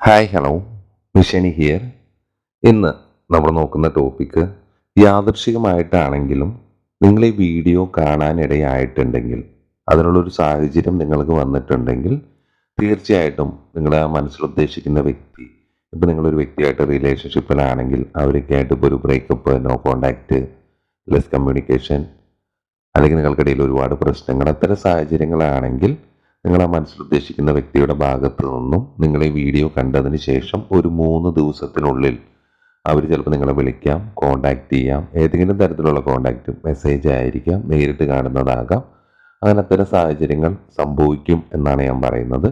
Hi hello, മിഷനി here. ഇന്ന് നമ്മൾ നോക്കുന്ന ടോപ്പിക്ക് യാദൃശികമായിട്ടാണെങ്കിലും നിങ്ങൾ ഈ വീഡിയോ കാണാനിടയായിട്ടുണ്ടെങ്കിൽ, അതിനുള്ളൊരു സാഹചര്യം നിങ്ങൾക്ക് വന്നിട്ടുണ്ടെങ്കിൽ തീർച്ചയായിട്ടും നിങ്ങളുടെ മനസ്സിൽ ഉദ്ദേശിക്കുന്ന വ്യക്തി, ഇപ്പം നിങ്ങളൊരു വ്യക്തിയായിട്ട് റിലേഷൻഷിപ്പിലാണെങ്കിൽ അവരൊക്കെയായിട്ട് ഇപ്പോൾ ഒരു breakup, no contact, less communication, അല്ലെങ്കിൽ നിങ്ങൾക്കിടയിൽ ഒരുപാട് പ്രശ്നങ്ങൾ, അത്തരം സാഹചര്യങ്ങളാണെങ്കിൽ നിങ്ങൾ ആ മനസ്സിൽ ഉദ്ദേശിക്കുന്ന വ്യക്തിയുടെ ഭാഗത്തു നിന്നും നിങ്ങൾ ഈ വീഡിയോ കണ്ടതിന് ശേഷം ഒരു 3 ദിവസത്തിനുള്ളിൽ അവർ ചിലപ്പോൾ നിങ്ങളെ വിളിക്കാം, കോണ്ടാക്ട് ചെയ്യാം. ഏതെങ്കിലും തരത്തിലുള്ള കോണ്ടാക്റ്റ്, മെസ്സേജ് ആയിരിക്കാം, നേരിട്ട് കാണുന്നതാകാം. അങ്ങനെ അത്തരം സാഹചര്യങ്ങൾ സംഭവിക്കും എന്നാണ് ഞാൻ പറയുന്നത്.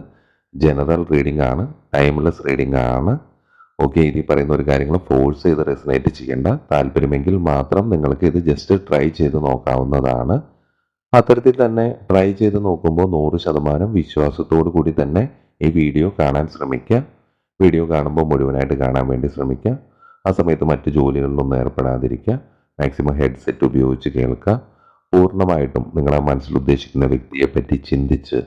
ജനറൽ റീഡിംഗ് ആണ്, ടൈംലെസ് റീഡിംഗ് ആണ്. ഓക്കെ, ഇനി പറയുന്ന ഒരു കാര്യങ്ങൾ ഫോഴ്സ് ചെയ്ത് റെസനേറ്റ് ചെയ്യേണ്ട. താല്പര്യമെങ്കിൽ മാത്രം നിങ്ങൾക്ക് ഇത് ജസ്റ്റ് ട്രൈ ചെയ്ത് നോക്കാവുന്നതാണ്. അത്തരത്തിൽ തന്നെ ട്രൈ ചെയ്ത് നോക്കുമ്പോൾ 100% വിശ്വാസത്തോടു കൂടി തന്നെ ഈ വീഡിയോ കാണാൻ ശ്രമിക്കുക. വീഡിയോ കാണുമ്പോൾ മുഴുവനായിട്ട് കാണാൻ വേണ്ടി ശ്രമിക്കുക. ആ സമയത്ത് മറ്റ് ജോലികളിലൊന്നും ഏർപ്പെടാതിരിക്കുക. മാക്സിമം ഹെഡ്സെറ്റ് ഉപയോഗിച്ച് കേൾക്കുക. പൂർണ്ണമായിട്ടും നിങ്ങളെ മനസ്സിൽ ഉദ്ദേശിക്കുന്ന വ്യക്തിയെപ്പറ്റി ചിന്തിച്ച്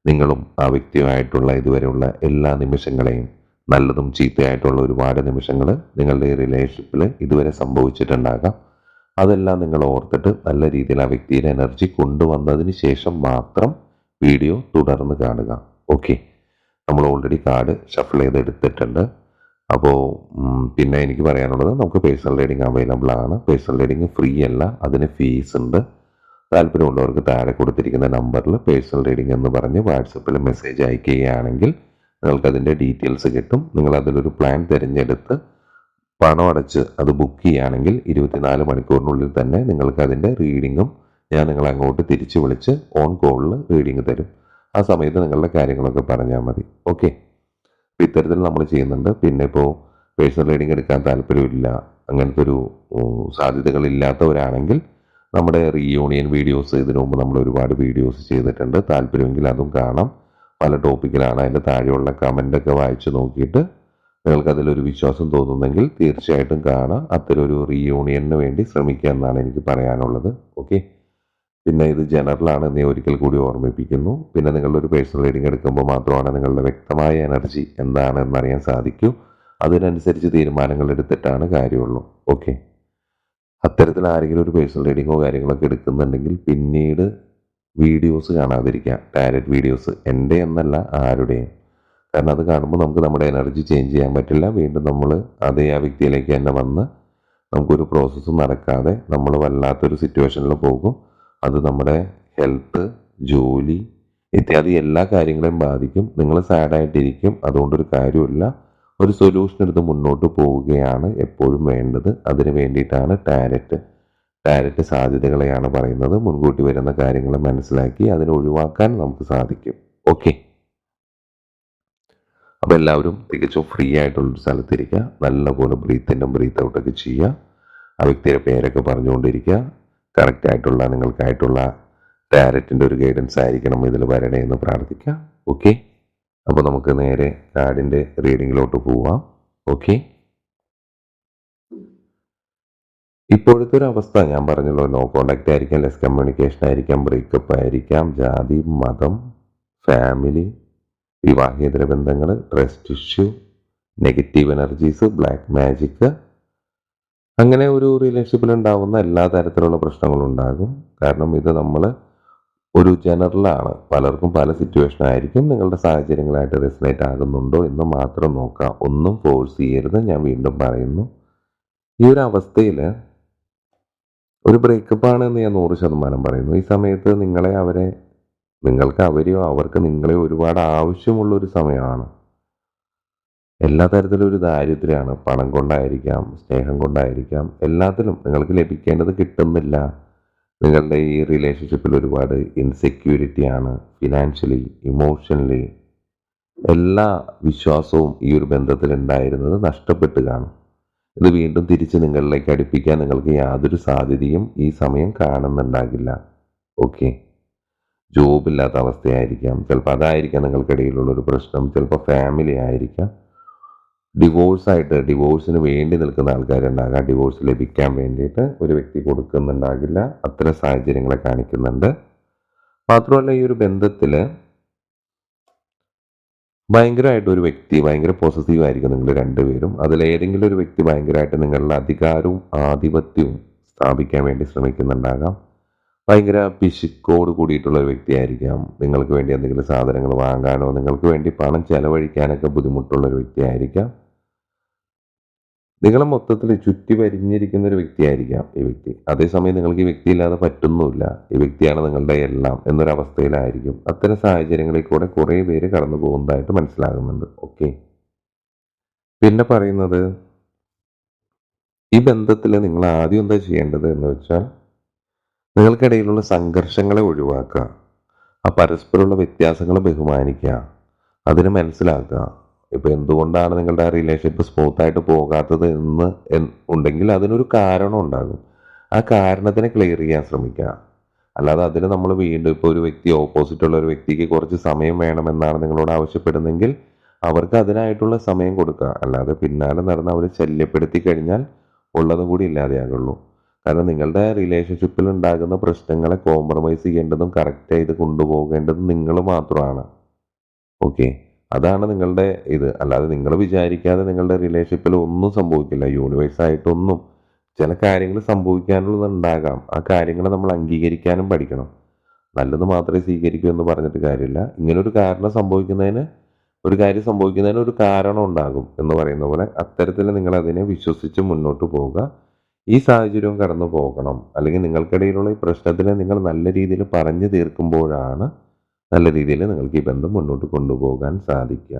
നിങ്ങളും ആ വ്യക്തിയുമായിട്ടുള്ള ഇതുവരെയുള്ള എല്ലാ നിമിഷങ്ങളെയും, നല്ലതും ചീത്തയായിട്ടുള്ള ഒരുപാട് നിമിഷങ്ങൾ നിങ്ങളുടെ റിലേഷൻഷിപ്പിൽ ഇതുവരെ സംഭവിച്ചിട്ടുണ്ടാകാം. അതെല്ലാം നിങ്ങൾ ഓർത്തിട്ട് നല്ല രീതിയിൽ ആ വ്യക്തിയുടെ എനർജി കൊണ്ടുവന്നതിന് ശേഷം മാത്രം വീഡിയോ തുടർന്ന് കാണുക. ഓക്കെ, നമ്മൾ ഓൾറെഡി കാർഡ് ഷഫിൾ ചെയ്ത് എടുത്തിട്ടുണ്ട്. അപ്പോൾ പിന്നെ എനിക്ക് പറയാനുള്ളത്, നമുക്ക് പേഴ്സണൽ റീഡിംഗ് അവൈലബിൾ ആണ്. പേഴ്സണൽ റീഡിംഗ് ഫ്രീ അല്ല, അതിന് ഫീസ് ഉണ്ട്. താല്പര്യമുള്ളവർക്ക് താഴെ കൊടുത്തിരിക്കുന്ന നമ്പറിൽ പേഴ്സണൽ റീഡിംഗ് എന്ന് പറഞ്ഞ് വാട്സപ്പിൽ മെസ്സേജ് അയക്കുകയാണെങ്കിൽ നിങ്ങൾക്കതിൻ്റെ ഡീറ്റെയിൽസ് കിട്ടും. നിങ്ങൾ അതിലൊരു പ്ലാൻ തിരഞ്ഞെടുത്ത് പണം അടച്ച് അത് ബുക്ക് ചെയ്യുകയാണെങ്കിൽ 24 മണിക്കൂറിനുള്ളിൽ തന്നെ നിങ്ങൾക്ക് അതിൻ്റെ റീഡിങ്ങും ഞാൻ നിങ്ങളെ അങ്ങോട്ട് തിരിച്ചു വിളിച്ച് ഓൺ കോളിൽ റീഡിങ് തരും. ആ സമയത്ത് നിങ്ങളുടെ കാര്യങ്ങളൊക്കെ പറഞ്ഞാൽ മതി. ഓക്കെ, ഇത്തരത്തിൽ നമ്മൾ ചെയ്യുന്നുണ്ട്. പിന്നെ ഇപ്പോൾ പേഴ്സണൽ റീഡിങ് എടുക്കാൻ താല്പര്യമില്ല, അങ്ങനത്തെ ഒരു സാധ്യതകളില്ലാത്തവരാണെങ്കിൽ നമ്മുടെ റീയൂണിയൻ വീഡിയോസ്, ഇതിനു മുമ്പ് നമ്മൾ ഒരുപാട് വീഡിയോസ് ചെയ്തിട്ടുണ്ട്. താല്പര്യമെങ്കിൽ അതും കാണാം. പല ടോപ്പിക്കിലാണ്. അതിൻ്റെ താഴെയുള്ള കമൻ്റൊക്കെ വായിച്ച് നോക്കിയിട്ട് നിങ്ങൾക്കതിലൊരു വിശ്വാസം തോന്നുന്നെങ്കിൽ തീർച്ചയായിട്ടും കാണാം. അത്തരം ഒരു റീയൂണിയന് വേണ്ടി ശ്രമിക്കുക എന്നാണ് എനിക്ക് പറയാനുള്ളത്. ഓക്കെ, പിന്നെ ഇത് ജനറലാണ് എന്ന് ഒരിക്കൽ കൂടി ഓർമ്മിപ്പിക്കുന്നു. പിന്നെ നിങ്ങളുടെ ഒരു പേഴ്സണൽ റീഡിംഗ് എടുക്കുമ്പോൾ മാത്രമാണ് നിങ്ങളുടെ വ്യക്തമായ എനർജി എന്താണെന്ന് അറിയാൻ സാധിക്കൂ. അതിനനുസരിച്ച് തീരുമാനങ്ങൾ എടുത്തിട്ടാണ് കാര്യമുള്ളൂ. ഓക്കെ, അത്തരത്തിൽ ആരെങ്കിലും ഒരു പേഴ്സണൽ റീഡിങ്ങോ കാര്യങ്ങളൊക്കെ എടുക്കുന്നുണ്ടെങ്കിൽ പിന്നീട് വീഡിയോസ് കാണാതിരിക്കുക. ഡയറക്റ്റ് വീഡിയോസ്, എൻ്റെ എന്നല്ല ആരുടെയും. കാരണം അത് കാണുമ്പോൾ നമുക്ക് നമ്മുടെ എനർജി ചേഞ്ച് ചെയ്യാൻ പറ്റില്ല. വീണ്ടും നമ്മൾ അതേ ആ വ്യക്തിയിലേക്ക് തന്നെ വന്ന് നമുക്കൊരു പ്രോസസ്സും നടക്കാതെ നമ്മൾ വല്ലാത്തൊരു സിറ്റുവേഷനിൽ പോകും. അത് നമ്മുടെ ഹെൽത്ത്, ജോലി ഇത്യാദി എല്ലാ കാര്യങ്ങളെയും ബാധിക്കും. നിങ്ങൾ സാഡായിട്ടിരിക്കും. അതുകൊണ്ടൊരു കാര്യമില്ല. ഒരു സൊല്യൂഷൻ എടുത്ത് മുന്നോട്ട് പോവുകയാണ് എപ്പോഴും വേണ്ടത്. അതിന് വേണ്ടിയിട്ടാണ് ടാരറ്റ് സാധ്യതകളെയാണ് പറയുന്നത്. മുൻകൂട്ടി വരുന്ന കാര്യങ്ങൾ മനസ്സിലാക്കി അതിനെ ഒഴിവാക്കാൻ നമുക്ക് സാധിക്കും. ഓക്കെ, അപ്പോൾ എല്ലാവരും തികച്ചും ഫ്രീ ആയിട്ടുള്ളൊരു സ്ഥലത്തിരിക്കുക. നല്ലപോലെ ബ്രീത്ത് ഇന്നും ബ്രീത്ത് ഔട്ടൊക്കെ ചെയ്യുക. ആ വ്യക്തിയുടെ പേരൊക്കെ പറഞ്ഞുകൊണ്ടിരിക്കുക. കറക്റ്റായിട്ടുള്ള നിങ്ങൾക്കായിട്ടുള്ള ടാരറ്റിൻ്റെ ഒരു ഗൈഡൻസ് ആയിരിക്കണം ഇതിൽ വരണേ എന്ന് പ്രാർത്ഥിക്കുക. ഓക്കെ, അപ്പോൾ നമുക്ക് നേരെ കാർഡിൻ്റെ റീഡിങ്ങിലോട്ട് പോവാം. ഓക്കെ, ഇപ്പോഴത്തെ ഒരു അവസ്ഥ ഞാൻ പറഞ്ഞല്ലോ, നോ കോണ്ടാക്റ്റ് ആയിരിക്കാം, ലെസ് കമ്മ്യൂണിക്കേഷൻ ആയിരിക്കാം, ബ്രേക്കപ്പ് ആയിരിക്കാം, ജാതി, മതം, ഫാമിലി, വിവാഹേതര ബന്ധങ്ങൾ, trust issue, negative energies, black magic, അങ്ങനെ ഒരു റിലേഷൻഷിപ്പിൽ ഉണ്ടാകുന്ന എല്ലാ തരത്തിലുള്ള പ്രശ്നങ്ങളുണ്ടാകും. കാരണം ഇത് നമ്മൾ ഒരു ജനറലാണ്. പലർക്കും പല സിറ്റുവേഷൻ ആയിരിക്കും. നിങ്ങളുടെ സാഹചര്യങ്ങളായിട്ട് റെസനേറ്റ് ആകുന്നുണ്ടോ എന്ന് മാത്രം നോക്കാം. ഒന്നും ഫോഴ്സ് ചെയ്യരുത്. ഞാൻ വീണ്ടും പറയുന്നു, ഈ ഒരു അവസ്ഥയിൽ ഒരു ബ്രേക്കപ്പ് ആണെന്ന് ഞാൻ 100% പറയുന്നു. ഈ സമയത്ത് നിങ്ങൾക്ക് അവരെയോ അവർക്ക് നിങ്ങളെയോ ഒരുപാട് ആവശ്യമുള്ള ഒരു സമയമാണ്. എല്ലാ തരത്തിലും ഒരു ദാരിദ്ര്യമാണ്. പണം കൊണ്ടായിരിക്കാം, സ്നേഹം കൊണ്ടായിരിക്കാം, എല്ലാത്തിലും നിങ്ങൾക്ക് ലഭിക്കേണ്ടത് കിട്ടുന്നില്ല. നിങ്ങളുടെ ഈ റിലേഷൻഷിപ്പിൽ ഒരുപാട് ഇൻസെക്യൂരിറ്റിയാണ്. ഫിനാൻഷ്യലി, ഇമോഷണലി എല്ലാ വിശ്വാസവും ഈ ഒരു ബന്ധത്തിൽ ഉണ്ടായിരുന്നത് നഷ്ടപ്പെട്ട് കാണും. ഇത് വീണ്ടും തിരിച്ച് നിങ്ങളിലേക്ക് അടുപ്പിക്കാൻ നിങ്ങൾക്ക് യാതൊരു സാധ്യതയും ഈ സമയം കാണുന്നുണ്ടാകില്ല. ഓക്കെ, ജോബില്ലാത്ത അവസ്ഥയായിരിക്കാം, ചിലപ്പോൾ അതായിരിക്കാം നിങ്ങൾക്കിടയിലുള്ളൊരു പ്രശ്നം, ചിലപ്പോൾ ഫാമിലി ആയിരിക്കാം, ഡിവോഴ്സിന് വേണ്ടി നിൽക്കുന്ന ആൾക്കാരുണ്ടാകാം, ഡിവോഴ്സ് ലഭിക്കാൻ വേണ്ടിയിട്ട് ഒരു വ്യക്തി കൊടുക്കുന്നുണ്ടാകില്ല. അത്തരം സാഹചര്യങ്ങളെ കാണിക്കുന്നുണ്ട്. മാത്രമല്ല ഈ ഒരു ബന്ധത്തിൽ ഭയങ്കരമായിട്ട് ഒരു വ്യക്തി ഭയങ്കര പോസസീവ് ആയിരിക്കും നിങ്ങൾ രണ്ടുപേരും. അതിലേതെങ്കിലും ഒരു വ്യക്തി ഭയങ്കരമായിട്ട് നിങ്ങളുടെ അധികാരവും ആധിപത്യവും സ്ഥാപിക്കാൻ വേണ്ടി ശ്രമിക്കുന്നുണ്ടാകാം. ഭയങ്കര പിശുക്കോട് കൂടിയിട്ടുള്ള ഒരു വ്യക്തിയായിരിക്കാം. നിങ്ങൾക്ക് വേണ്ടി എന്തെങ്കിലും സാധനങ്ങൾ വാങ്ങാനോ നിങ്ങൾക്ക് വേണ്ടി പണം ചെലവഴിക്കാനൊക്കെ ബുദ്ധിമുട്ടുള്ള ഒരു വ്യക്തിയായിരിക്കാം. നിങ്ങളെ മൊത്തത്തിൽ ചുറ്റി വരിഞ്ഞിരിക്കുന്ന ഒരു വ്യക്തിയായിരിക്കാം ഈ വ്യക്തി. അതേസമയം നിങ്ങൾക്ക് ഈ വ്യക്തിയില്ലാതെ പറ്റുന്നുമില്ല. ഈ വ്യക്തിയാണ് നിങ്ങളുടെ എല്ലാം എന്നൊരവസ്ഥയിലായിരിക്കും. അത്തരം സാഹചര്യങ്ങളിൽ കൂടെ കുറേ പേര് കടന്നു പോകുന്നതായിട്ട് മനസ്സിലാകുന്നുണ്ട്. ഓക്കെ. പിന്നെ പറയുന്നത്, ഈ ബന്ധത്തിൽ നിങ്ങൾ ആദ്യം എന്താ ചെയ്യേണ്ടത് എന്ന് വെച്ചാൽ നിങ്ങൾക്കിടയിലുള്ള സംഘർഷങ്ങളെ ഒഴിവാക്കുക. ആ പരസ്പരമുള്ള വ്യത്യാസങ്ങളെ ബഹുമാനിക്കുക. അതിനെ മനസ്സിലാക്കുക. ഇപ്പൊ എന്തുകൊണ്ടാണ് നിങ്ങളുടെ ആ റിലേഷൻഷിപ്പ് സ്മൂത്തായിട്ട് പോകാത്തത് എന്ന് ഉണ്ടെങ്കിൽ അതിനൊരു കാരണം ഉണ്ടാകും. ആ കാരണത്തിനെ ക്ലിയർ ചെയ്യാൻ ശ്രമിക്കുക. അല്ലാതെ അതിന് നമ്മൾ വീണ്ടും ഇപ്പോൾ ഒരു വ്യക്തി ഓപ്പോസിറ്റ് ഉള്ള ഒരു വ്യക്തിക്ക് കുറച്ച് സമയം വേണമെന്നാണ് നിങ്ങളോട് ആവശ്യപ്പെടുന്നെങ്കിൽ അവർക്ക് അതിനായിട്ടുള്ള സമയം കൊടുക്കുക. അല്ലാതെ പിന്നാലെ നടന്ന് അവരെ ശല്യപ്പെടുത്തി കഴിഞ്ഞാൽ ഉള്ളതും കൂടി ഇല്ലാതെയാകുള്ളൂ. കാരണം നിങ്ങളുടെ റിലേഷൻഷിപ്പിൽ ഉണ്ടാകുന്ന പ്രശ്നങ്ങളെ കോംപ്രമൈസ് ചെയ്യേണ്ടതും കറക്റ്റ് ചെയ്ത് കൊണ്ടുപോകേണ്ടതും നിങ്ങൾ മാത്രമാണ്. ഓക്കെ. അതാണ് നിങ്ങളുടെ ഇത്. അല്ലാതെ നിങ്ങൾ വിചാരിക്കാതെ നിങ്ങളുടെ റിലേഷൻഷിപ്പിൽ ഒന്നും സംഭവിക്കില്ല. യൂണിവേഴ്സായിട്ടൊന്നും. ചില കാര്യങ്ങൾ സംഭവിക്കാനുള്ളതുണ്ടാകാം. ആ കാര്യങ്ങൾ നമ്മൾ അംഗീകരിക്കാനും പഠിക്കണം. നല്ലത് മാത്രമേ സ്വീകരിക്കൂ എന്ന് പറഞ്ഞിട്ട് കാര്യമില്ല. ഇങ്ങനൊരു കാരണം സംഭവിക്കുന്നതിന് ഒരു കാര്യം സംഭവിക്കുന്നതിന് ഒരു കാരണം ഉണ്ടാകും എന്ന് പറയുന്ന പോലെ അത്തരത്തിൽ നിങ്ങൾ അതിനെ വിശ്വസിച്ച് മുന്നോട്ട് പോവുക. ഈ സാഹചര്യവും കടന്നു പോകണം. അല്ലെങ്കിൽ നിങ്ങൾക്കിടയിലുള്ള ഈ പ്രശ്നത്തിനെ നിങ്ങൾ നല്ല രീതിയിൽ പറഞ്ഞു തീർക്കുമ്പോഴാണ് നല്ല രീതിയിൽ നിങ്ങൾക്ക് ഈ ബന്ധം മുന്നോട്ട് കൊണ്ടുപോകാൻ സാധിക്കുക.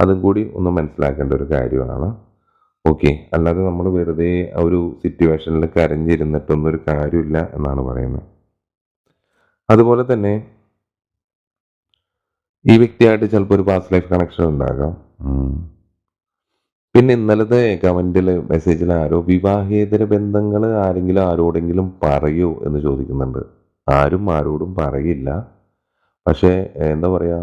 അതും കൂടി ഒന്ന് മനസ്സിലാക്കേണ്ട ഒരു കാര്യമാണ്. ഓക്കെ. അല്ലാതെ നമ്മൾ വെറുതെ ആ ഒരു സിറ്റുവേഷനിൽ കരഞ്ഞിരുന്നിട്ടൊന്നും ഒരു കാര്യമില്ല എന്നാണ് പറയുന്നത്. അതുപോലെ തന്നെ ഈ വ്യക്തിയായിട്ട് ചിലപ്പോൾ ഒരു പാസ്റ്റ് ലൈഫ് കണക്ഷൻ ഉണ്ടാകാം. പിന്നെ ഇന്നലത്തെ കമന്റിൽ മെസ്സേജിൽ ആരോ വിവാഹേതര ബന്ധങ്ങൾ ആരെങ്കിലും ആരോടെങ്കിലും പറയൂ എന്ന് ചോദിക്കുന്നുണ്ട്. ആരും ആരോടും പറയില്ല. പക്ഷേ എന്താ പറയുക,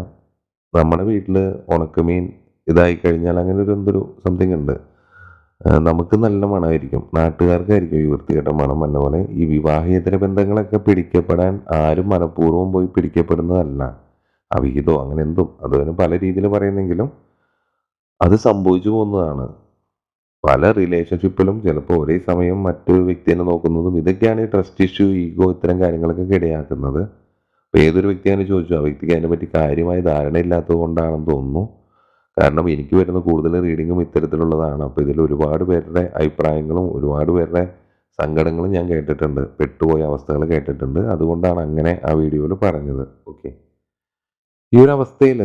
നമ്മുടെ വീട്ടിൽ ഉണക്കമീൻ ഇതായി കഴിഞ്ഞാൽ അങ്ങനെ ഒരു എന്തൊരു സംതിങ് ഉണ്ട്. നമുക്ക് നല്ല മണമായിരിക്കും, നാട്ടുകാർക്കായിരിക്കും ഈ വൃത്തികെട്ട മണം എന്ന പോലെ ഈ വിവാഹേതര ബന്ധങ്ങളൊക്കെ പിടിക്കപ്പെടാൻ ആരും മനഃപൂർവ്വം പോയി പിടിക്കപ്പെടുന്നതല്ല. അവിഹിതോ അങ്ങനെ എന്തും അതിന് പല രീതിയിൽ പറയുന്നെങ്കിലും അത് സംഭവിച്ചു പോകുന്നതാണ്. പല റിലേഷൻഷിപ്പിലും ചിലപ്പോൾ ഒരേ സമയം മറ്റൊരു വ്യക്തിനെ നോക്കുന്നതും ഇതൊക്കെയാണ് ഈ ട്രസ്റ്റ് ഇഷ്യൂ, ഈഗോ ഇത്തരം കാര്യങ്ങളൊക്കെ ഇടയാക്കുന്നത്. അപ്പോൾ ഏതൊരു വ്യക്തിയാണ് ചോദിച്ചു, ആ വ്യക്തിക്ക് അതിനെപ്പറ്റി കാര്യമായ ധാരണയില്ലാത്തത് കൊണ്ടാണെന്ന് തോന്നുന്നു. കാരണം എനിക്ക് വരുന്ന കൂടുതൽ റീഡിങ്ങും ഇത്തരത്തിലുള്ളതാണ്. അപ്പോൾ ഇതിൽ ഒരുപാട് പേരുടെ അഭിപ്രായങ്ങളും ഒരുപാട് പേരുടെ സങ്കടങ്ങളും ഞാൻ കേട്ടിട്ടുണ്ട്, പെട്ടുപോയ അവസ്ഥകൾ കേട്ടിട്ടുണ്ട്. അതുകൊണ്ടാണ് അങ്ങനെ ആ വീഡിയോയിൽ പറഞ്ഞത്. ഓക്കെ. ഈ ഒരു അവസ്ഥയിൽ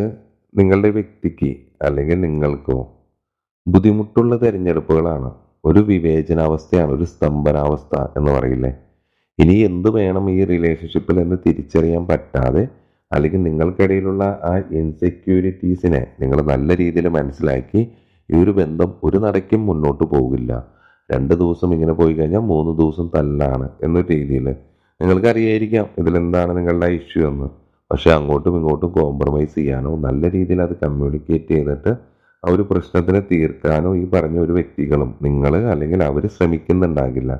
നിങ്ങളുടെ വ്യക്തിക്ക് അല്ലെങ്കിൽ നിങ്ങൾക്കോ ബുദ്ധിമുട്ടുള്ള തിരഞ്ഞെടുപ്പുകളാണ്. ഒരു വിവേചനാവസ്ഥയാണ്, ഒരു സ്തംഭനാവസ്ഥ എന്ന് പറയില്ലേ. ഇനി എന്ത് വേണം ഈ റിലേഷൻഷിപ്പിൽ എന്ന് തിരിച്ചറിയാൻ പറ്റാതെ അല്ലെങ്കിൽ നിങ്ങൾക്കിടയിലുള്ള ആ ഇൻസെക്യൂരിറ്റീസിനെ നിങ്ങൾ നല്ല രീതിയിൽ മനസ്സിലാക്കി ഈ ഒരു ബന്ധം ഒരു നടക്കും മുന്നോട്ട് പോകില്ല. 2 ദിവസം ഇങ്ങനെ പോയി കഴിഞ്ഞാൽ 3 ദിവസം തല്ലാണ് എന്നൊരു രീതിയിൽ നിങ്ങൾക്കറിയായിരിക്കാം ഇതിലെന്താണ് നിങ്ങളുടെ ഇഷ്യൂ എന്ന്. പക്ഷെ അങ്ങോട്ടും ഇങ്ങോട്ടും കോംപ്രമൈസ് ചെയ്യാനോ നല്ല രീതിയിൽ അത് കമ്മ്യൂണിക്കേറ്റ് ചെയ്തിട്ട് ആ ഒരു പ്രശ്നത്തിനെ തീർക്കാനോ ഈ പറഞ്ഞ ഒരു വ്യക്തികളും നിങ്ങൾ അല്ലെങ്കിൽ അവർ ശ്രമിക്കുന്നുണ്ടാകില്ല.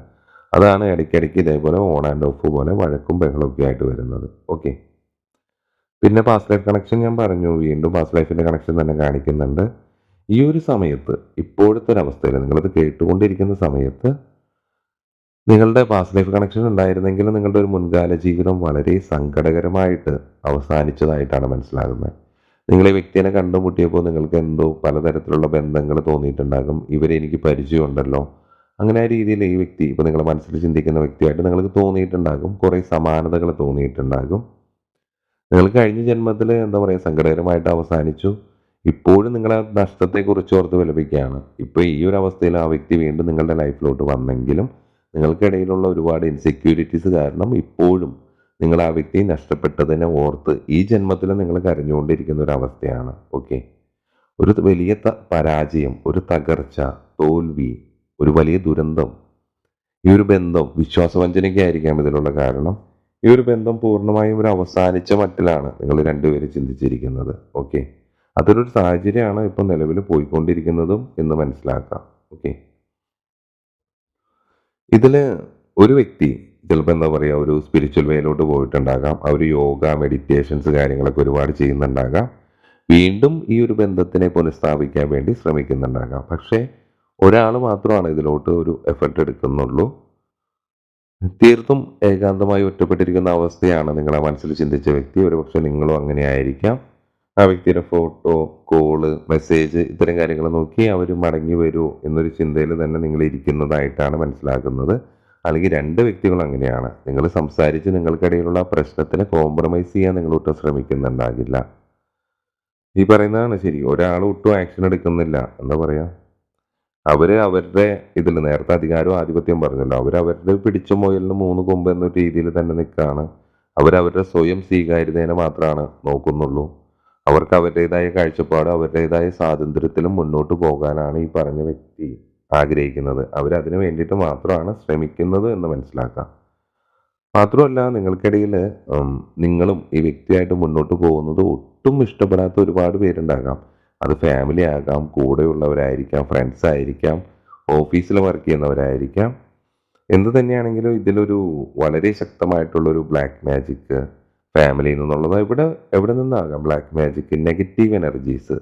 അതാണ് ഇടയ്ക്കിടയ്ക്ക് ഇതേപോലെ ഓൺ ആൻഡ് ഓഫ് പോലെ വഴക്കും ബഹളമൊക്കെ ആയിട്ട് വരുന്നത്. ഓക്കെ. പിന്നെ പാസ്റ്റ് ലൈഫ് കണക്ഷൻ ഞാൻ പറഞ്ഞു, വീണ്ടും പാസ്റ്റ് ലൈഫിൻ്റെ കണക്ഷൻ തന്നെ കാണിക്കുന്നുണ്ട്. ഈ ഒരു സമയത്ത് ഇപ്പോഴത്തെ ഒരു അവസ്ഥയിൽ നിങ്ങളത് കേട്ടുകൊണ്ടിരിക്കുന്ന സമയത്ത് നിങ്ങളുടെ പാസ്റ്റ് ലൈഫ് കണക്ഷൻ ഉണ്ടായിരുന്നെങ്കിൽ നിങ്ങളുടെ ഒരു മുൻകാല ജീവിതം വളരെ സങ്കടകരമായിട്ട് അവസാനിച്ചതായിട്ടാണ് മനസ്സിലാകുന്നത്. നിങ്ങൾ ഈ വ്യക്തിയെ കണ്ടുമുട്ടിയപ്പോൾ നിങ്ങൾക്ക് എന്തോ പലതരത്തിലുള്ള ബന്ധങ്ങൾ തോന്നിയിട്ടുണ്ടാകും. ഇവരെ എനിക്ക് പരിചയമുണ്ടല്ലോ, അങ്ങനെ ആ രീതിയിൽ ഈ വ്യക്തി ഇപ്പോൾ നിങ്ങളുടെ മനസ്സിൽ ചിന്തിക്കുന്ന വ്യക്തിയായിട്ട് നിങ്ങൾക്ക് തോന്നിയിട്ടുണ്ടാകും. കുറേ സമാനതകൾ തോന്നിയിട്ടുണ്ടാകും. നിങ്ങൾ കഴിഞ്ഞ ജന്മത്തിൽ എന്താ പറയുക സങ്കടകരമായിട്ട് അവസാനിച്ചു. ഇപ്പോഴും നിങ്ങൾ ആ നഷ്ടത്തെക്കുറിച്ച് ഓർത്ത് വിലപിക്കുകയാണ്. ഇപ്പോൾ ഈ ഒരു അവസ്ഥയിൽ ആ വ്യക്തി വീണ്ടും നിങ്ങളുടെ ലൈഫിലോട്ട് വന്നെങ്കിലും നിങ്ങൾക്കിടയിലുള്ള ഒരുപാട് ഇൻസെക്യൂരിറ്റീസ് കാരണം ഇപ്പോഴും നിങ്ങൾ ആ വ്യക്തി നഷ്ടപ്പെട്ടതിനെ ഓർത്ത് ഈ ജന്മത്തിൽ നിങ്ങൾ കരഞ്ഞുകൊണ്ടിരിക്കുന്ന ഒരു അവസ്ഥയാണ്. ഓക്കെ. ഒരു വലിയ പരാജയം, ഒരു തകർച്ച, തോൽവി, ഒരു വലിയ ദുരന്തം, ഈ ഒരു ബന്ധം വിശ്വാസവഞ്ചനയ്ക്കായിരിക്കാം ഇതിലുള്ള കാരണം. ഈ ഒരു ബന്ധം പൂർണ്ണമായും ഒരു അവസാനിച്ച മട്ടിലാണ് നിങ്ങൾ രണ്ടുപേരും ചിന്തിച്ചിരിക്കുന്നത്. ഓക്കെ. അതൊരു സാഹചര്യമാണ് ഇപ്പം നിലവിൽ പോയിക്കൊണ്ടിരിക്കുന്നതും എന്ന് മനസ്സിലാക്കാം. ഓക്കെ. ഇതിൽ ഒരു വ്യക്തി ചിലപ്പോൾ എന്താ പറയുക ഒരു സ്പിരിച്വൽ വേയിലോട്ട് പോയിട്ടുണ്ടാകാം. അവർ യോഗ, മെഡിറ്റേഷൻസ് കാര്യങ്ങളൊക്കെ ഒരുപാട് ചെയ്യുന്നുണ്ടാകാം. വീണ്ടും ഈ ഒരു ബന്ധത്തിനെ പുനഃസ്ഥാപിക്കാൻ വേണ്ടി ശ്രമിക്കുന്നുണ്ടാകാം. പക്ഷേ ഒരാൾ മാത്രമാണ് ഇതിലോട്ട് ഒരു എഫർട്ട് എടുക്കുന്നുള്ളൂ. തീർത്തും ഏകാന്തമായി ഒറ്റപ്പെട്ടിരിക്കുന്ന അവസ്ഥയാണ് നിങ്ങളെ മനസ്സിൽ ചിന്തിച്ച വ്യക്തി. ഒരുപക്ഷെ നിങ്ങളും അങ്ങനെയായിരിക്കാം. ആ വ്യക്തിയുടെ ഫോട്ടോ, കോള്, മെസ്സേജ് ഇത്തരം കാര്യങ്ങൾ നോക്കി അവർ മടങ്ങി വരുമോ എന്നൊരു ചിന്തയിൽ തന്നെ നിങ്ങൾ ഇരിക്കുന്നതായിട്ടാണ് മനസ്സിലാക്കുന്നത്. അല്ലെങ്കിൽ 2 വ്യക്തികളും അങ്ങനെയാണ്. നിങ്ങൾ സംസാരിച്ച് നിങ്ങൾക്കിടയിലുള്ള ആ പ്രശ്നത്തിന് കോംപ്രമൈസ് ചെയ്യാൻ നിങ്ങളൊട്ടും ശ്രമിക്കുന്നുണ്ടാകില്ല. ഈ പറയുന്നതാണ് ശരി. ഒരാൾ ഒട്ടും ആക്ഷൻ എടുക്കുന്നില്ല. എന്താ പറയാ? അവര് അവരുടെ ഇതില് നേരത്തെ അധികാരവും ആധിപത്യവും പറഞ്ഞല്ലോ. അവരവരുടെ പിടിച്ച മുയലിന് 3 കൊമ്പ് എന്ന രീതിയിൽ തന്നെ നിൽക്കാണ്. അവരവരുടെ സ്വയം സ്വീകാര്യതേനെ മാത്രമാണ് നോക്കുന്നുള്ളൂ. അവർക്ക് അവരുടേതായ കാഴ്ചപ്പാട്, അവരുടേതായ സ്വാതന്ത്ര്യത്തിലും മുന്നോട്ട് പോകാനാണ് ഈ പറഞ്ഞ വ്യക്തി ആഗ്രഹിക്കുന്നത്. അവരതിന് വേണ്ടിയിട്ട് മാത്രമാണ് ശ്രമിക്കുന്നത് എന്ന് മനസ്സിലാക്കാം. മാത്രമല്ല നിങ്ങൾക്കിടയിൽ നിങ്ങളും ഈ വ്യക്തിയായിട്ട് മുന്നോട്ട് പോകുന്നത് ഒട്ടും ഇഷ്ടപ്പെടാത്ത ഒരുപാട് പേരുണ്ടാകാം. അത് ഫാമിലി ആകാം, കൂടെയുള്ളവരായിരിക്കാം, ഫ്രണ്ട്സ് ആയിരിക്കാം, ഓഫീസിൽ വർക്ക് ചെയ്യുന്നവരായിരിക്കാം. എന്ത് തന്നെയാണെങ്കിലും ഇതിലൊരു വളരെ ശക്തമായിട്ടുള്ളൊരു ബ്ലാക്ക് മാജിക് ഫാമിലിയിൽ നിന്നുള്ളത് എവിടെ നിന്നാകാം ബ്ലാക്ക് മാജിക്, നെഗറ്റീവ് എനർജീസ്.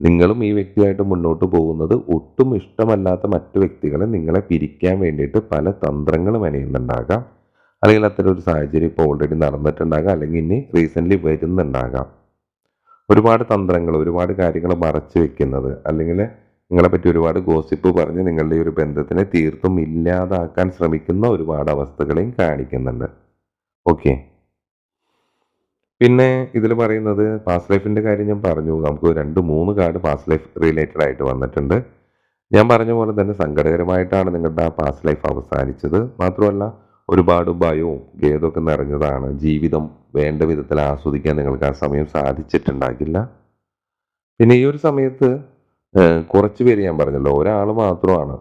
നിങ്ങളും ഈ വ്യക്തിയായിട്ട് മുന്നോട്ട് പോകുന്നത് ഒട്ടും ഇഷ്ടമല്ലാത്ത മറ്റു വ്യക്തികളെ നിങ്ങളെ പിരിക്കാൻ വേണ്ടിയിട്ട് പല തന്ത്രങ്ങളും മെനയുന്നുണ്ടാകാം. അല്ലെങ്കിൽ അത്തരം ഒരു സാഹചര്യം ഇപ്പോൾ ഓൾറെഡി നടന്നിട്ടുണ്ടാകാം, അല്ലെങ്കിൽ ഇനി റീസെൻ്റ്ലി വരുന്നുണ്ടാകാം. ഒരുപാട് തന്ത്രങ്ങൾ, ഒരുപാട് കാര്യങ്ങൾ മറച്ചു വെക്കുന്നത്, അല്ലെങ്കിൽ നിങ്ങളെപ്പറ്റി ഒരുപാട് ഗോസിപ്പ് പറഞ്ഞ് നിങ്ങളുടെ ഈ ഒരു ബന്ധത്തിനെ തീർത്തും ഇല്ലാതാക്കാൻ ശ്രമിക്കുന്ന ഒരുപാട് അവസ്ഥകളെയും കാണിക്കുന്നുണ്ട്. ഓക്കെ. പിന്നെ ഇതിൽ പറയുന്നത് പാസ്റ്റ് ലൈഫിൻ്റെ കാര്യം ഞാൻ പറഞ്ഞു. നമുക്ക് 2, 3 കാർഡ് പാസ്റ്റ് ലൈഫ് റിലേറ്റഡ് ആയിട്ട് വന്നിട്ടുണ്ട്. ഞാൻ പറഞ്ഞ പോലെ തന്നെ സങ്കടകരമായിട്ടാണ് നിങ്ങളുടെ ആ പാസ്റ്റ് ലൈഫ് അവസാനിച്ചത്. മാത്രമല്ല ഒരുപാട് ഭയവും ഖേദമൊക്കെ നിറഞ്ഞതാണ്. ജീവിതം വേണ്ട വിധത്തിൽ ആസ്വദിക്കാൻ നിങ്ങൾക്ക് ആ സമയം സാധിച്ചിട്ടുണ്ടാകില്ല. പിന്നെ ഈ ഒരു സമയത്ത് കുറച്ച് പേര് ഞാൻ പറഞ്ഞല്ലോ, ഒരാൾ മാത്രമാണ്.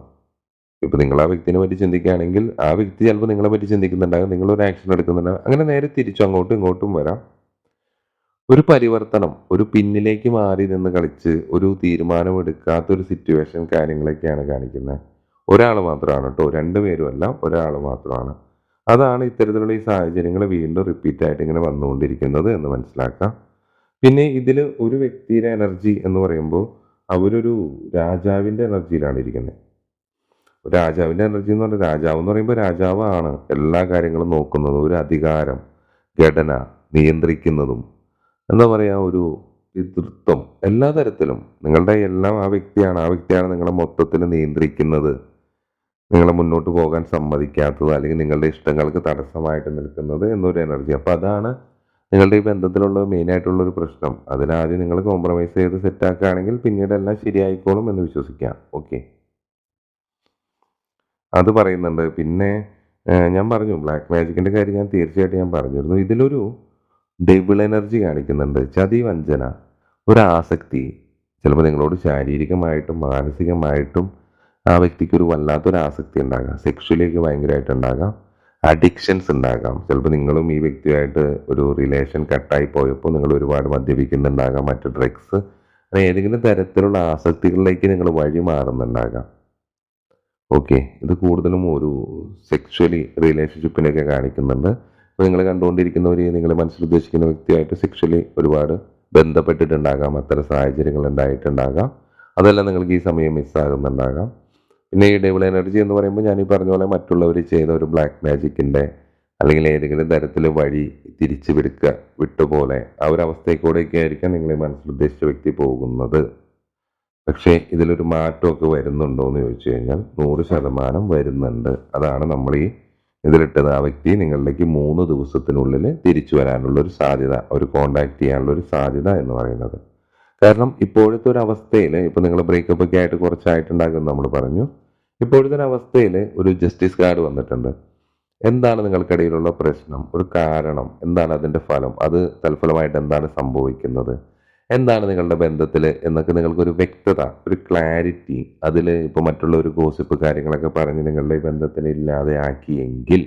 ഇപ്പം നിങ്ങൾ ആ വ്യക്തിനെ പറ്റി ചിന്തിക്കുകയാണെങ്കിൽ ആ വ്യക്തി ചിലപ്പോൾ നിങ്ങളെ പറ്റി ചിന്തിക്കുന്നുണ്ടാകും, നിങ്ങളൊരു ആക്ഷൻ എടുക്കുന്നുണ്ടാകും. അങ്ങനെ നേരെ തിരിച്ചു അങ്ങോട്ടും ഇങ്ങോട്ടും വരാം. ഒരു പരിവർത്തനം, ഒരു പിന്നിലേക്ക് മാറി നിന്ന് കളിച്ച് ഒരു തീരുമാനമെടുക്കാത്തൊരു സിറ്റുവേഷൻ കാര്യങ്ങളൊക്കെയാണ് കാണിക്കുന്നത്. ഒരാൾ മാത്രമാണ് കേട്ടോ, 2 പേരും അല്ല, ഒരാൾ മാത്രമാണ്. അതാണ് ഇത്തരത്തിലുള്ള ഈ സാഹചര്യങ്ങൾ വീണ്ടും റിപ്പീറ്റ് ആയിട്ട് ഇങ്ങനെ വന്നുകൊണ്ടിരിക്കുന്നത് എന്ന് മനസ്സിലാക്കാം. പിന്നെ ഇതിൽ ഒരു വ്യക്തിയുടെ എനർജി എന്ന് പറയുമ്പോൾ അവരൊരു രാജാവിൻ്റെ എനർജിയിലാണ് ഇരിക്കുന്നത്. രാജാവിൻ്റെ എനർജി എന്ന് പറഞ്ഞാൽ, രാജാവ് എന്ന് പറയുമ്പോൾ രാജാവാണ് എല്ലാ കാര്യങ്ങളും നോക്കുന്നതും, ഒരു അധികാരം, ഘടന നിയന്ത്രിക്കുന്നതും, എന്താ പറയുക, ഒരു പിതൃത്വം, എല്ലാ തരത്തിലും നിങ്ങളുടെ എല്ലാം ആ വ്യക്തിയാണ്. ആ വ്യക്തിയാണ് നിങ്ങളെ മൊത്തത്തിൽ നിയന്ത്രിക്കുന്നത്, നിങ്ങളെ മുന്നോട്ട് പോകാൻ സമ്മതിക്കാത്തത്, അല്ലെങ്കിൽ നിങ്ങളുടെ ഇഷ്ടങ്ങൾക്ക് തടസ്സമായിട്ട് നിൽക്കുന്നത് എന്നൊരു എനർജി. അപ്പോൾ അതാണ് നിങ്ങളുടെ ഈ ബന്ധത്തിലുള്ള മെയിനായിട്ടുള്ളൊരു പ്രശ്നം. അതിനാദ്യം നിങ്ങൾ കോംപ്രമൈസ് ചെയ്ത് സെറ്റാക്കുകയാണെങ്കിൽ പിന്നീട് എല്ലാം ശരിയായിക്കോളും എന്ന് വിശ്വസിക്കാം. ഓക്കെ, അത് പറയുന്നുണ്ട്. പിന്നെ ഞാൻ പറഞ്ഞു ബ്ലാക്ക് മാജിക്കിൻ്റെ കാര്യം ഞാൻ തീർച്ചയായിട്ടും ഞാൻ പറഞ്ഞിരുന്നു. ഇതിലൊരു ഡബിൾ എനർജി കാണിക്കുന്നുണ്ട്. ചതി, വഞ്ചന, ഒരു ആസക്തി. ചിലപ്പോൾ നിങ്ങളോട് ശാരീരികമായിട്ടും മാനസികമായിട്ടും ആ വ്യക്തിക്ക് ഒരു വല്ലാത്തൊരു ആസക്തി ഉണ്ടാകാം. സെക്ഷുവലിയൊക്കെ ഭയങ്കരമായിട്ടുണ്ടാകാം. അഡിക്ഷൻസ് ഉണ്ടാകാം. ചിലപ്പോൾ നിങ്ങളും ഈ വ്യക്തിയായിട്ട് ഒരു റിലേഷൻ കട്ടായി പോയപ്പോൾ നിങ്ങൾ ഒരുപാട് മദ്യപിക്കുന്നുണ്ടാകാം, മറ്റ് ഡ്രഗ്സ്, അങ്ങനെ ഏതെങ്കിലും തരത്തിലുള്ള ആസക്തികളിലേക്ക് നിങ്ങൾ വഴി മാറുന്നുണ്ടാകാം. ഓക്കെ, ഇത് കൂടുതലും ഒരു സെക്ഷുവലി റിലേഷൻഷിപ്പിനൊക്കെ കാണിക്കുന്നുണ്ട്. അപ്പോൾ നിങ്ങൾ കണ്ടുകൊണ്ടിരിക്കുന്നവർ നിങ്ങൾ മനസ്സിൽ ഉദ്ദേശിക്കുന്ന വ്യക്തിയായിട്ട് സെക്ഷുവലി ഒരുപാട് ബന്ധപ്പെട്ടിട്ടുണ്ടാകാം, അത്തരം സാഹചര്യങ്ങൾ ഉണ്ടായിട്ടുണ്ടാകാം. അതെല്ലാം നിങ്ങൾക്ക് ഈ സമയം മിസ്സാകുന്നുണ്ടാകാം. പിന്നെ ഈ ഡബിൾ എനർജി എന്ന് പറയുമ്പോൾ ഞാൻ ഈ പറഞ്ഞ പോലെ മറ്റുള്ളവർ ചെയ്ത ഒരു ബ്ലാക്ക് മാജിക്കിൻ്റെ അല്ലെങ്കിൽ ഏതെങ്കിലും തരത്തിൽ വഴി തിരിച്ചു വിട്ടുപോലെ ആ ഒരു അവസ്ഥയിലൂടെയൊക്കെ ആയിരിക്കാം നിങ്ങൾ മനസ്സിൽ ഉദ്ദേശിച്ച വ്യക്തി പോകുന്നത്. പക്ഷേ ഇതിലൊരു മാറ്റമൊക്കെ വരുന്നുണ്ടോ എന്ന് ചോദിച്ചു കഴിഞ്ഞാൽ 100% വരുന്നുണ്ട്. അതാണ് നമ്മൾ ഈ ഇതിലിട്ടത്. ആ വ്യക്തി നിങ്ങളിലേക്ക് 3 ദിവസത്തിനുള്ളിൽ തിരിച്ചു വരാനുള്ള ഒരു സാധ്യത, ഒരു കോണ്ടാക്ട് ചെയ്യാനുള്ള ഒരു സാധ്യത എന്ന് പറയുന്നത്. കാരണം ഇപ്പോഴത്തെ ഒരു അവസ്ഥയിൽ, ഇപ്പോൾ നിങ്ങൾ ബ്രേക്കപ്പ് ഒക്കെ ആയിട്ട് കുറച്ചായിട്ടുണ്ടാകും നമ്മൾ പറഞ്ഞു. ഇപ്പോഴത്തെ ഒരു അവസ്ഥയിൽ ഒരു ജസ്റ്റിസ് കാർഡ് വന്നിട്ടുണ്ട്. എന്താണ് നിങ്ങൾക്കിടയിലുള്ള പ്രശ്നം, ഒരു കാരണം എന്താണ്, അതിൻ്റെ ഫലം, അത് തൽഫലമായിട്ട് എന്താണ് സംഭവിക്കുന്നത്, എന്താണ് നിങ്ങളുടെ ബന്ധത്തിൽ എന്നൊക്കെ നിങ്ങൾക്കൊരു വ്യക്തത, ഒരു ക്ലാരിറ്റി, അതിൽ ഇപ്പോൾ മറ്റുള്ള ഒരു ഗോസിപ്പ് കാര്യങ്ങളൊക്കെ പറഞ്ഞ് നിങ്ങളുടെ ഈ ബന്ധത്തിനെ ഇല്ലാതെ ആക്കിയെങ്കിൽ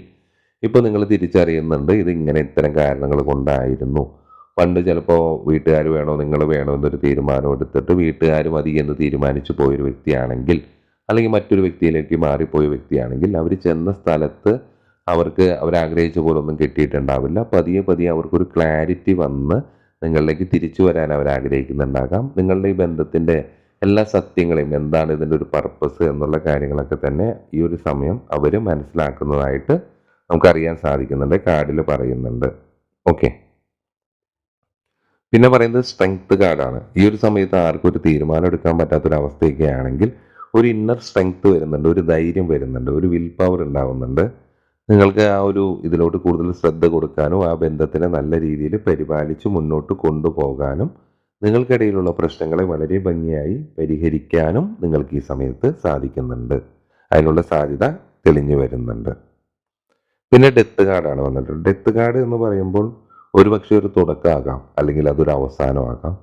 ഇപ്പോൾ നിങ്ങൾ തിരിച്ചറിയുന്നുണ്ട് ഇത് ഇങ്ങനെ ഇത്തരം കാരണങ്ങൾ കൊണ്ടായിരുന്നു. പണ്ട് ചിലപ്പോൾ വീട്ടുകാർ വേണോ നിങ്ങൾ വേണോ എന്നൊരു തീരുമാനം എടുത്തിട്ട് വീട്ടുകാർ മതി എന്ന് തീരുമാനിച്ചു പോയൊരു വ്യക്തിയാണെങ്കിൽ, അല്ലെങ്കിൽ മറ്റൊരു വ്യക്തിയിലേക്ക് മാറിപ്പോയ വ്യക്തിയാണെങ്കിൽ, അവർ ചെന്ന സ്ഥലത്ത് അവർക്ക് അവരാഗ്രഹിച്ച പോലെ ഒന്നും കിട്ടിയിട്ടുണ്ടാവില്ല. പതിയെ പതിയെ അവർക്കൊരു ക്ലാരിറ്റി വന്ന് നിങ്ങളിലേക്ക് തിരിച്ചു വരാൻ അവർ ആഗ്രഹിക്കുന്നുണ്ടാകാം. നിങ്ങളുടെ ഈ ബന്ധത്തിൻ്റെ എല്ലാ സത്യങ്ങളെയും എന്താണ് ഇതിൻ്റെ ഒരു പർപ്പസ് എന്നുള്ള കാര്യങ്ങളൊക്കെ തന്നെ ഈ ഒരു സമയം അവർ മനസ്സിലാക്കുന്നതായിട്ട് നമുക്കറിയാൻ സാധിക്കുന്നുണ്ട്. കാർഡിൽ പറയുന്നുണ്ട്. ഓക്കെ. പിന്നെ പറയുന്നത് സ്ട്രെങ്ത് കാർഡാണ്. ഈ ഒരു സമയത്ത് ആർക്കും ഒരു തീരുമാനം എടുക്കാൻ പറ്റാത്തൊരവസ്ഥയൊക്കെ ആണെങ്കിൽ ഒരു ഇന്നർ സ്ട്രെങ്ത് വരുന്നുണ്ട്, ഒരു ധൈര്യം വരുന്നുണ്ട്, ഒരു വിൽ പവർ ഉണ്ടാവുന്നുണ്ട്. നിങ്ങൾക്ക് ആ ഒരു ഇതിലോട്ട് കൂടുതൽ ശ്രദ്ധ കൊടുക്കാനും ആ ബന്ധത്തിനെ നല്ല രീതിയിൽ പരിപാലിച്ച് മുന്നോട്ട് കൊണ്ടുപോകാനും നിങ്ങൾക്കിടയിലുള്ള പ്രശ്നങ്ങളെ വളരെ ഭംഗിയായി പരിഹരിക്കാനും നിങ്ങൾക്ക് ഈ സമയത്ത് സാധിക്കുന്നുണ്ട്. അതിനുള്ള സാധ്യത തെളിഞ്ഞു വരുന്നുണ്ട്. പിന്നെ ഡെത്ത് കാർഡാണ് വന്നിട്ടുള്ളത്. ഡെത്ത് കാർഡ് എന്ന് പറയുമ്പോൾ ഒരുപക്ഷെ ഒരു തുടക്കമാകാം, അല്ലെങ്കിൽ അതൊരു അവസാനമാകാം.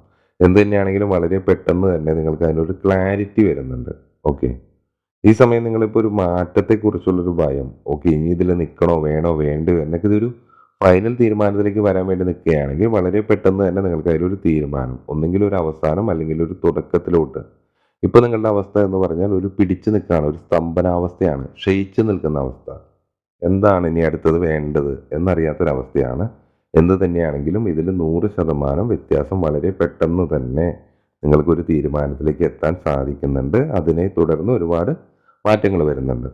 എന്ത് തന്നെയാണെങ്കിലും വളരെ പെട്ടെന്ന് തന്നെ നിങ്ങൾക്ക് അതിനൊരു ക്ലാരിറ്റി വരുന്നുണ്ട്. ഓക്കെ. ഈ സമയം നിങ്ങളിപ്പോൾ ഒരു മാറ്റത്തെക്കുറിച്ചുള്ളൊരു ഭയം, ഓക്കെ ഇനി ഇതിൽ നിൽക്കണോ വേണോ വേണ്ടയോ എന്നൊക്കെ ഇതൊരു ഫൈനൽ തീരുമാനത്തിലേക്ക് വരാൻ വേണ്ടി നിൽക്കുകയാണെങ്കിൽ വളരെ പെട്ടെന്ന് തന്നെ നിങ്ങൾക്ക് അതിലൊരു തീരുമാനം, ഒന്നെങ്കിൽ ഒരു അവസാനം അല്ലെങ്കിൽ ഒരു തുടക്കത്തിലോട്ട്. ഇപ്പോൾ നിങ്ങളുടെ അവസ്ഥ എന്ന് പറഞ്ഞാൽ ഒരു പിടിച്ചു നിൽക്കുകയാണ്, ഒരു സ്തംഭനാവസ്ഥയാണ്, ക്ഷയിച്ചു നിൽക്കുന്ന അവസ്ഥ. എന്താണ് ഇനി അടുത്തത് വേണ്ടത് എന്നറിയാത്തൊരവസ്ഥയാണ്. എന്ത് തന്നെയാണെങ്കിലും ഇതിൽ 100% വ്യത്യാസം വളരെ പെട്ടെന്ന് തന്നെ നിങ്ങൾക്കൊരു തീരുമാനത്തിലേക്ക് എത്താൻ സാധിക്കുന്നുണ്ട്. അതിനെ തുടർന്ന് ഒരുപാട് മാറ്റങ്ങൾ വരുന്നുണ്ട്.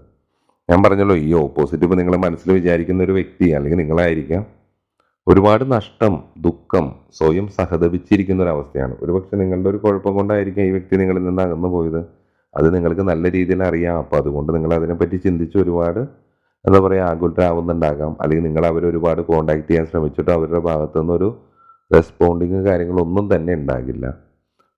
ഞാൻ പറഞ്ഞല്ലോ, ഈ ഓപ്പോസിറ്റ് ഇപ്പോൾ നിങ്ങളെ മനസ്സിൽ വിചാരിക്കുന്ന ഒരു വ്യക്തി അല്ലെങ്കിൽ നിങ്ങളായിരിക്കാം. ഒരുപാട് നഷ്ടം, ദുഃഖം, സ്വയം സഹതപിച്ചിരിക്കുന്ന ഒരവസ്ഥയാണ്. ഒരുപക്ഷെ നിങ്ങളുടെ ഒരു കുഴപ്പം കൊണ്ടായിരിക്കാം ഈ വ്യക്തി നിങ്ങളിൽ നിന്ന് അകന്നു പോയത്. അത് നിങ്ങൾക്ക് നല്ല രീതിയിൽ അറിയാം. അപ്പോൾ അതുകൊണ്ട് നിങ്ങൾ അതിനെപ്പറ്റി ചിന്തിച്ച് ഒരുപാട് എന്താ പറയുക ആകുലരാവുന്നുണ്ടാകാം. അല്ലെങ്കിൽ നിങ്ങൾ അവരെ ഒരുപാട് കോൺടാക്ട് ചെയ്യാൻ ശ്രമിച്ചിട്ട് അവരുടെ ഭാഗത്തു നിന്നൊരു റെസ്പോണ്ടിങ് കാര്യങ്ങളൊന്നും തന്നെ ഉണ്ടാകില്ല.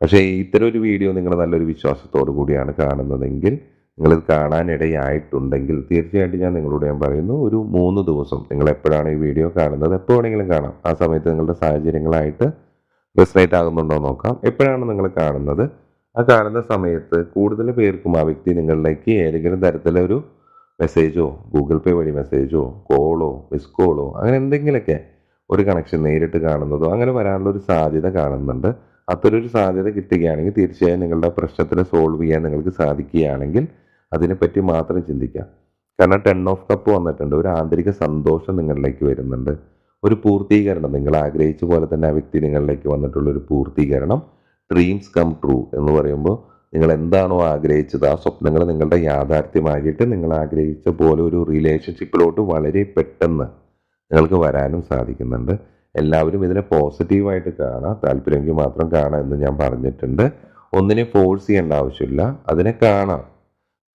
പക്ഷേ ഇത്തരം ഒരു വീഡിയോ നിങ്ങൾ നല്ലൊരു വിശ്വാസത്തോടു കൂടിയാണ് കാണുന്നതെങ്കിൽ, നിങ്ങളിത് കാണാനിടയായിട്ടുണ്ടെങ്കിൽ തീർച്ചയായിട്ടും ഞാൻ പറയുന്നു, ഒരു 3 ദിവസം നിങ്ങൾ എപ്പോഴാണ് ഈ വീഡിയോ കാണുന്നത്, എപ്പോൾ വേണമെങ്കിലും കാണാം. ആ സമയത്ത് നിങ്ങളുടെ സാഹചര്യങ്ങളായിട്ട് റെസണേറ്റ് ആകുന്നുണ്ടോ നോക്കാം. എപ്പോഴാണ് നിങ്ങൾ കാണുന്നത്, ആ കാണുന്ന സമയത്ത് കൂടുതൽ പേർക്കും ആ വ്യക്തി നിങ്ങളിലേക്ക് ഏതെങ്കിലും തരത്തിലൊരു മെസ്സേജോ, ഗൂഗിൾ പേ വഴി മെസ്സേജോ, കോളോ, മിസ് കോളോ, അങ്ങനെ എന്തെങ്കിലുമൊക്കെ ഒരു കണക്ഷൻ നേരിട്ട് കാണുന്നതോ അങ്ങനെ വരാനുള്ള ഒരു സാധ്യത കാണുന്നുണ്ട്. അത്തരൊരു സാധ്യത കിട്ടുകയാണെങ്കിൽ തീർച്ചയായും നിങ്ങളുടെ പ്രശ്നത്തിനെ സോൾവ് ചെയ്യാൻ നിങ്ങൾക്ക് സാധിക്കുകയാണെങ്കിൽ അതിനെപ്പറ്റി മാത്രം ചിന്തിക്കാം. കാരണം 10 ഓഫ് കപ്പ് വന്നിട്ടുണ്ട്. ഒരു ആന്തരിക സന്തോഷം നിങ്ങളിലേക്ക് വരുന്നുണ്ട്. ഒരു പൂർത്തീകരണം, നിങ്ങൾ ആഗ്രഹിച്ച പോലെ തന്നെ ആ വ്യക്തി നിങ്ങളിലേക്ക് വന്നിട്ടുള്ള ഒരു പൂർത്തീകരണം. ഡ്രീംസ് കം ട്രൂ എന്ന് പറയുമ്പോൾ നിങ്ങൾ എന്താണോ ആഗ്രഹിച്ചത് ആ സ്വപ്നങ്ങൾ നിങ്ങളുടെ യാഥാർത്ഥ്യമാക്കിയിട്ട് നിങ്ങൾ ആഗ്രഹിച്ച പോലെ ഒരു റിലേഷൻഷിപ്പിലോട്ട് വളരെ പെട്ടെന്ന് നിങ്ങൾക്ക് വരാനും സാധിക്കുന്നുണ്ട്. എല്ലാവരും ഇതിനെ പോസിറ്റീവായിട്ട് കാണാം, താല്പര്യമെങ്കിൽ മാത്രം കാണാം എന്ന് ഞാൻ പറഞ്ഞിട്ടുണ്ട്. ഒന്നിനെ ഫോഴ്സ് ചെയ്യേണ്ട ആവശ്യമില്ല, അതിനെ കാണാം,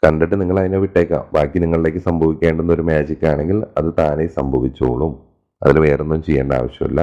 കണ്ടിട്ട് നിങ്ങൾ അതിനെ വിട്ടേക്കാം. ബാക്കി നിങ്ങളിലേക്ക് സംഭവിക്കേണ്ടുന്ന ഒരു മാജിക് ആണെങ്കിൽ അത് താനേ സംഭവിച്ചോളും. അതിൽ വേറൊന്നും ചെയ്യേണ്ട ആവശ്യമില്ല.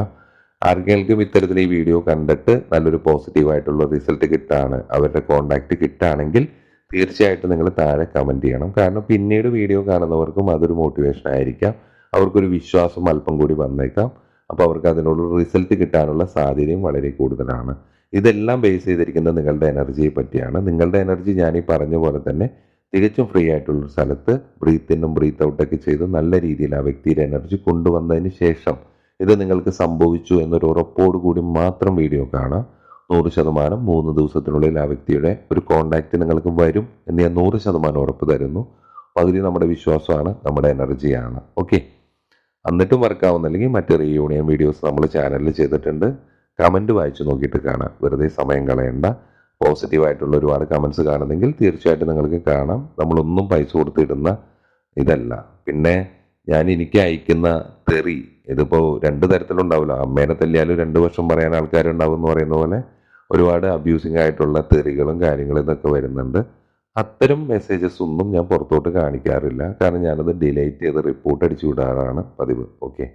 ആർക്കെങ്കിലും ഇത്തരത്തിൽ ഈ വീഡിയോ കണ്ടിട്ട് നല്ലൊരു പോസിറ്റീവായിട്ടുള്ള റിസൾട്ട് കിട്ടാണ്, അവരുടെ കോണ്ടാക്ട് കിട്ടുകയാണെങ്കിൽ തീർച്ചയായിട്ടും നിങ്ങൾ താഴെ കമൻറ്റ് ചെയ്യണം. കാരണം പിന്നീട് വീഡിയോ കാണുന്നവർക്കും അതൊരു മോട്ടിവേഷൻ ആയിരിക്കാം, അവർക്കൊരു വിശ്വാസം അല്പം കൂടി വന്നേക്കാം. അപ്പോൾ അവർക്ക് അതിനുള്ള റിസൾട്ട് കിട്ടാനുള്ള സാധ്യതയും വളരെ കൂടുതലാണ്. ഇതെല്ലാം ബേസ് ചെയ്തിരിക്കുന്നത് നിങ്ങളുടെ എനർജിയെ പറ്റിയാണ്. നിങ്ങളുടെ എനർജി ഞാൻ ഈ പറഞ്ഞ പോലെ തന്നെ തികച്ചും ഫ്രീ ആയിട്ടുള്ളൊരു സ്ഥലത്ത് ബ്രീത്ത് ഇന്നും ബ്രീത്ത് ഔട്ടൊക്കെ ചെയ്ത് നല്ല രീതിയിൽ ആ വ്യക്തിയുടെ എനർജി കൊണ്ടുവന്നതിന് ശേഷം ഇത് നിങ്ങൾക്ക് സംഭവിച്ചു എന്നൊരു ഉറപ്പോടു കൂടി മാത്രം വീഡിയോ കാണാം. 100% 3 ദിവസത്തിനുള്ളിൽ ആ വ്യക്തിയുടെ ഒരു കോണ്ടാക്റ്റ് നിങ്ങൾക്ക് വരും എന്ന് ഞാൻ 100% ഉറപ്പ് തരുന്നു. പകുതി നമ്മുടെ വിശ്വാസമാണ്, നമ്മുടെ എനർജിയാണ്. ഓക്കെ. എന്നിട്ടും വർക്കാവുന്നില്ലെങ്കിൽ മറ്റ് റീയൂണിയൻ വീഡിയോസ് നമ്മൾ ചാനലിൽ ചെയ്തിട്ടുണ്ട്. കമൻറ്റ് വായിച്ചു നോക്കിയിട്ട് കാണാം, വെറുതെ സമയം കളയണ്ട. പോസിറ്റീവായിട്ടുള്ള ഒരുപാട് കമൻറ്റ്സ് കാണുന്നെങ്കിൽ തീർച്ചയായിട്ടും നിങ്ങൾക്ക് കാണാം. നമ്മളൊന്നും പൈസ കൊടുത്തിടുന്ന ഇതല്ല. പിന്നെ എനിക്ക് അയക്കുന്ന തെറി ഇതിപ്പോൾ 2 തരത്തിലുണ്ടാവില്ല. അമ്മേനെ തല്ലിയാലും 2 വർഷം പറയാൻ ആൾക്കാരുണ്ടാവും എന്ന് പറയുന്ന പോലെ ഒരുപാട് അബ്യൂസിങ് ആയിട്ടുള്ള തെറികളും കാര്യങ്ങളും ഇതൊക്കെ വരുന്നുണ്ട്. അത്തരം മെസ്സേജസ് ഒന്നും ഞാൻ പുറത്തോട്ട് കാണിക്കാറില്ല. കാരണം ഞാനത് ഡിലീറ്റ് ചെയ്ത് റിപ്പോർട്ട് അടിച്ചു വിടാറാണ് പതിവ്. ഓക്കെ.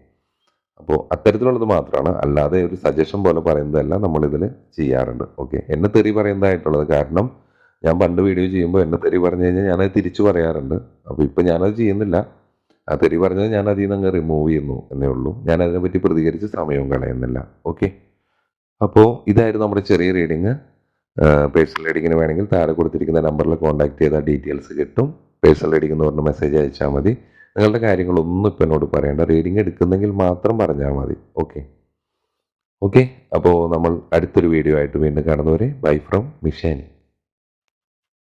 അപ്പോൾ അത്തരത്തിലുള്ളത് മാത്രമാണ്, അല്ലാതെ ഒരു സജഷൻ പോലെ പറയുന്നതല്ല നമ്മളിതിൽ ചെയ്യാറുണ്ട്. ഓക്കെ. എന്നെ തെറി പറയുന്നതായിട്ടുള്ളത് കാരണം ഞാൻ പണ്ട് വീഡിയോ ചെയ്യുമ്പോൾ എന്നെ തെറി പറഞ്ഞു കഴിഞ്ഞാൽ ഞാനത് തിരിച്ചു പറയാറുണ്ട്. അപ്പോൾ ഇപ്പം ഞാനത് ചെയ്യുന്നില്ല. ആ തെറി പറഞ്ഞത് ഞാൻ അതിൽ നിന്ന് അങ്ങ് റിമൂവ് ചെയ്യുന്നു എന്നേ ഉള്ളൂ. ഞാൻ അതിനെപ്പറ്റി പ്രതികരിച്ച് സമയവും കളയുന്നില്ല. ഓക്കെ. അപ്പോൾ ഇതായിരുന്നു നമ്മുടെ ചെറിയ റീഡിങ്. പേഴ്സണൽ റീഡിങ്ങിന് വേണമെങ്കിൽ താഴെ കൊടുത്തിരിക്കുന്ന നമ്പറിൽ കോൺടാക്ട് ചെയ്താൽ ഡീറ്റെയിൽസ് കിട്ടും. പേഴ്സണൽ റീഡിംഗ് എന്ന് പറഞ്ഞ മെസ്സേജ് അയച്ചാൽ മതി. നിങ്ങളുടെ കാര്യങ്ങളൊന്നും ഇപ്പം എന്നോട് പറയേണ്ട, റീഡിങ് എടുക്കുന്നെങ്കിൽ മാത്രം പറഞ്ഞാൽ മതി. ഓക്കെ. ഓക്കെ. അപ്പോൾ നമ്മൾ അടുത്തൊരു വീഡിയോ ആയിട്ട് വീണ്ടും കാണുന്നവരെ ബൈ ഫ്രം മിഷേനി.